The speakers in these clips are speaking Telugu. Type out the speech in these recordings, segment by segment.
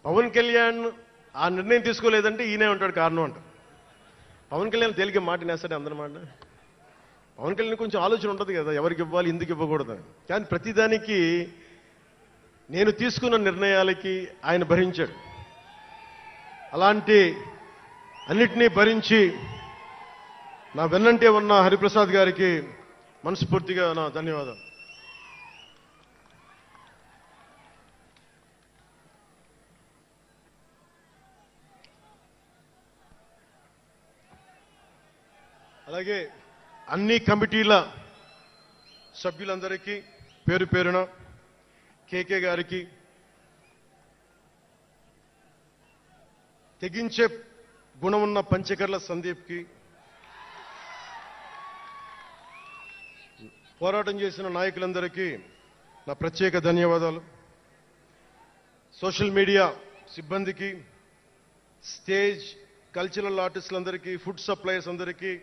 పవన్ కళ్యాణ్ ఆ నిర్ణయం తీసుకోలేదంటే ఈయనే ఉంటాడు కారణం అంట. పవన్ కళ్యాణ్ తేలిక మాట నేస్తాడు అందరమాట. పవన్ కళ్యాణ్ కొంచెం ఆలోచన ఉంటుంది కదా, ఎవరికి ఇవ్వాలి ఎందుకు ఇవ్వకూడదు. కానీ ప్రతిదానికి నేను తీసుకున్న నిర్ణయాలకి ఆయన భరించాడు. అలాంటి అన్నిటినీ భరించి నా వెన్నంటే ఉన్న హరిప్రసాద్ గారికి మనస్ఫూర్తిగా నా ధన్యవాదాలు. అలాగే అన్ని కమిటీల సభ్యులందరికీ పేరు పేరున, కేకే గారికి, తెగించే గుణమున్న పంచకర్ల సందీప్కి, పోరాటం చేసిన నాయకులందరికీ నా ప్రత్యేక ధన్యవాదాలు. సోషల్ మీడియా సిబ్బందికి, స్టేజ్ కల్చరల్ ఆర్టిస్టులందరికీ, ఫుడ్ సప్లయర్స్ అందరికీ,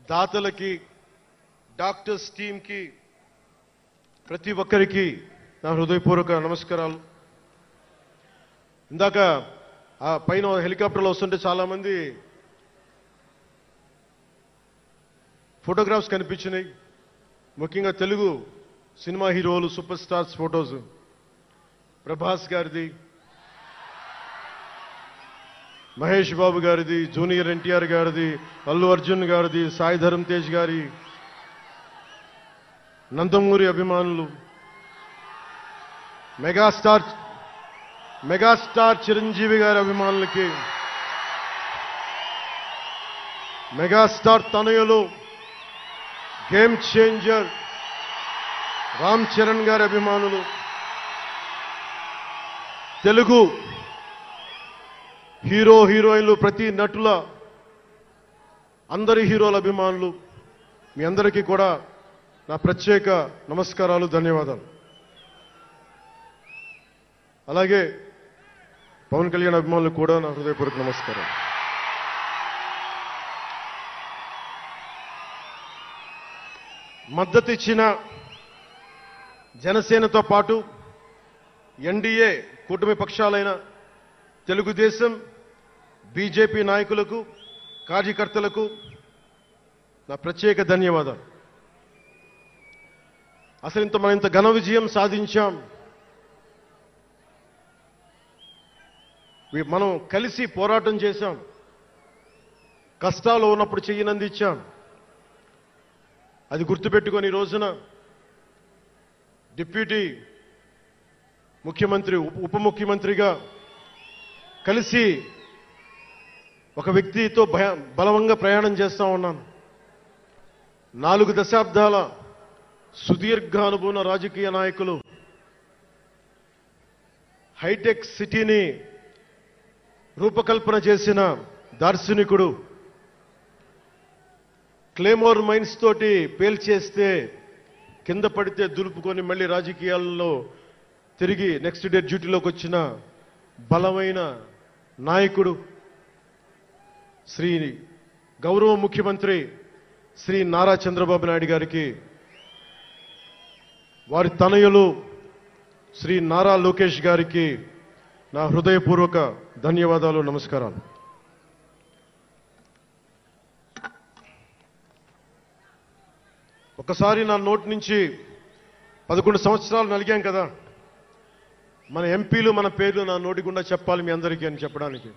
దాతలకి, డాక్టర్స్ టీంకి, ప్రతి ఒక్కరికి నా హృదయపూర్వక నమస్కారాలు. ఇందాక ఆ పైన హెలికాప్టర్లో వస్తుంటే చాలామంది ఫోటోగ్రాఫ్స్ కనిపించినాయి. ముఖ్యంగా తెలుగు సినిమా హీరోలు, సూపర్ స్టార్స్ ఫోటోస్. ప్రభాస్ గారిది, మహేష్ బాబు గారిది, జూనియర్ ఎన్టీఆర్ గారిది, అల్లు అర్జున్ గారిది, సాయి ధరమ్ తేజ్ గారి, నందమూరి అభిమానులు, మెగాస్టార్ చిరంజీవి గారి అభిమానులకి, మెగాస్టార్ తనయులు, గేమ్ చేంజర్ రామ్ చరణ్ గారి అభిమానులు, తెలుగు హీరో హీరోయిన్లు, ప్రతి నటుల అందరి హీరోల అభిమానులు, మీ అందరికీ కూడా నా ప్రత్యేక నమస్కారాలు, ధన్యవాదాలు. అలాగే పవన్ కళ్యాణ్ అభిమానులు కూడా నా హృదయపూర్వక నమస్కారం. మద్దతు ఇచ్చిన జనసేనతో పాటు ఎన్డీఏ కూటమి పక్షాలైన తెలుగుదేశం, బీజేపీ నాయకులకు, కార్యకర్తలకు నా ప్రత్యేక ధన్యవాదాలు. అసలు మనం ఇంత ఘన విజయం సాధించాం. మనం కలిసి పోరాటం చేశాం. కష్టాలు ఉన్నప్పుడు చెయ్యనందించాం. అది గుర్తుపెట్టుకొని ఈ రోజున డిప్యూటీ ముఖ్యమంత్రి, ఉప ముఖ్యమంత్రిగా కలిసి ఒక వ్యక్తితో బలవంగా ప్రయాణం చేస్తా ఉన్నాను. 4 దశాబ్దాల సుదీర్ఘ అనుభవ రాజకీయ నాయకులు, హైటెక్ సిటీని రూపకల్పన చేసిన దార్శనికుడు, క్లేమోర్ మైన్స్ తోటి పేల్చేస్తే కింద పడితే దులుపుకొని మళ్ళీ రాజకీయాల్లో తిరిగి నెక్స్ట్ డే డ్యూటీలోకి వచ్చిన బలమైన నాయకుడు, శ్రీ గౌరవ ముఖ్యమంత్రి శ్రీ నారా చంద్రబాబు నాయుడు గారికి, వారి తనయులు శ్రీ నారా లోకేష్ గారికి నా హృదయపూర్వక ధన్యవాదాలు, నమస్కారాలు. ఒకసారి నా నోటి నుంచి 11 సంవత్సరాలు నలిగాం కదా, మన ఎంపీలు మన పేర్లు నా నోటి గుండా చెప్పాలి మీ అందరికీ అని చెప్పడానికి.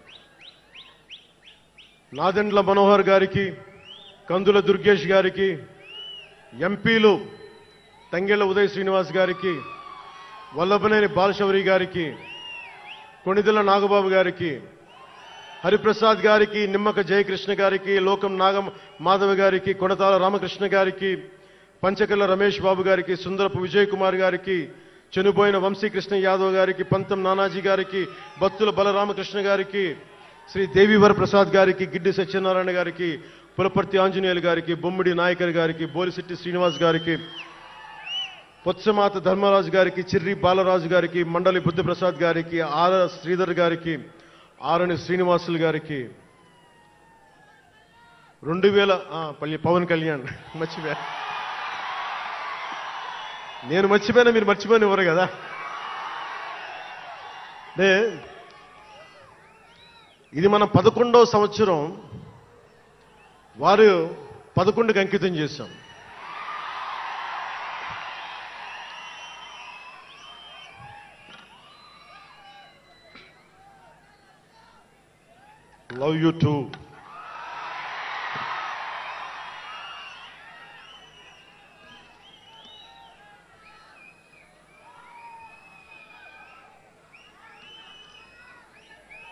నాదెండ్ల మనోహర్ గారికి, కందుల దుర్గేష్ గారికి, ఎంపీలు తంగెళ్ల ఉదయ్ శ్రీనివాస్ గారికి, వల్లభనేని బాలశౌరి గారికి, కొణిదెల నాగబాబు గారికి, హరిప్రసాద్ గారికి, నిమ్మక జయకృష్ణ గారికి, లోకం మాధవ గారికి, కొనతాల రామకృష్ణ గారికి, పంచకర్ల రమేష్ బాబు గారికి, సుందరపు విజయ్ కుమార్ గారికి, చనిపోయిన వంశీకృష్ణ యాదవ్ గారికి, పంతం నానాజీ గారికి, బత్తుల బలరామకృష్ణ గారికి, శ్రీ దేవివర ప్రసాద్ గారికి, గిడ్డి సత్యనారాయణ గారికి, పులపర్తి ఆంజనేయులు గారికి, బొమ్మిడి నాయకర్ గారికి, బోలిశెట్టి శ్రీనివాస్ గారికి, పొత్సమాత ధర్మరాజు గారికి, చిర్రి బాలరాజు గారికి, మండలి బుద్ధప్రసాద్ గారికి, ఆర్ శ్రీధర్ గారికి, ఆరణి శ్రీనివాసులు గారికి, 2000 పవన్ కళ్యాణ్ మర్చిపోయా, నేను మర్చిపోయినా మీరు మర్చిపోయిన ఎవరు కదా. ఇది మన 11వ సంవత్సరం. వారు 11కి అంకితం చేశాం. Love you two.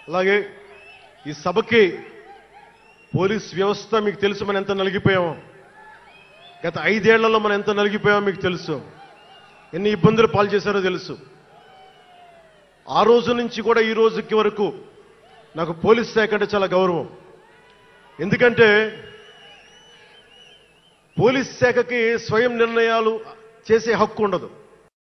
అలాగే ఈ సభకి పోలీస్ వ్యవస్థ మీకు తెలుసు, మనం ఎంత నలిగిపోయామో. గత 5 ఏళ్లలో మనం ఎంత నలిగిపోయామో మీకు తెలుసు. ఎన్ని ఇబ్బందులు పాలు చేశారో తెలుసు. ఆ రోజు నుంచి కూడా ఈ రోజుకి వరకు నాకు పోలీస్ శాఖ అంటే చాలా గౌరవం. ఎందుకంటే పోలీస్ శాఖకి స్వయం నిర్ణయాలు చేసే హక్కు ఉండదు.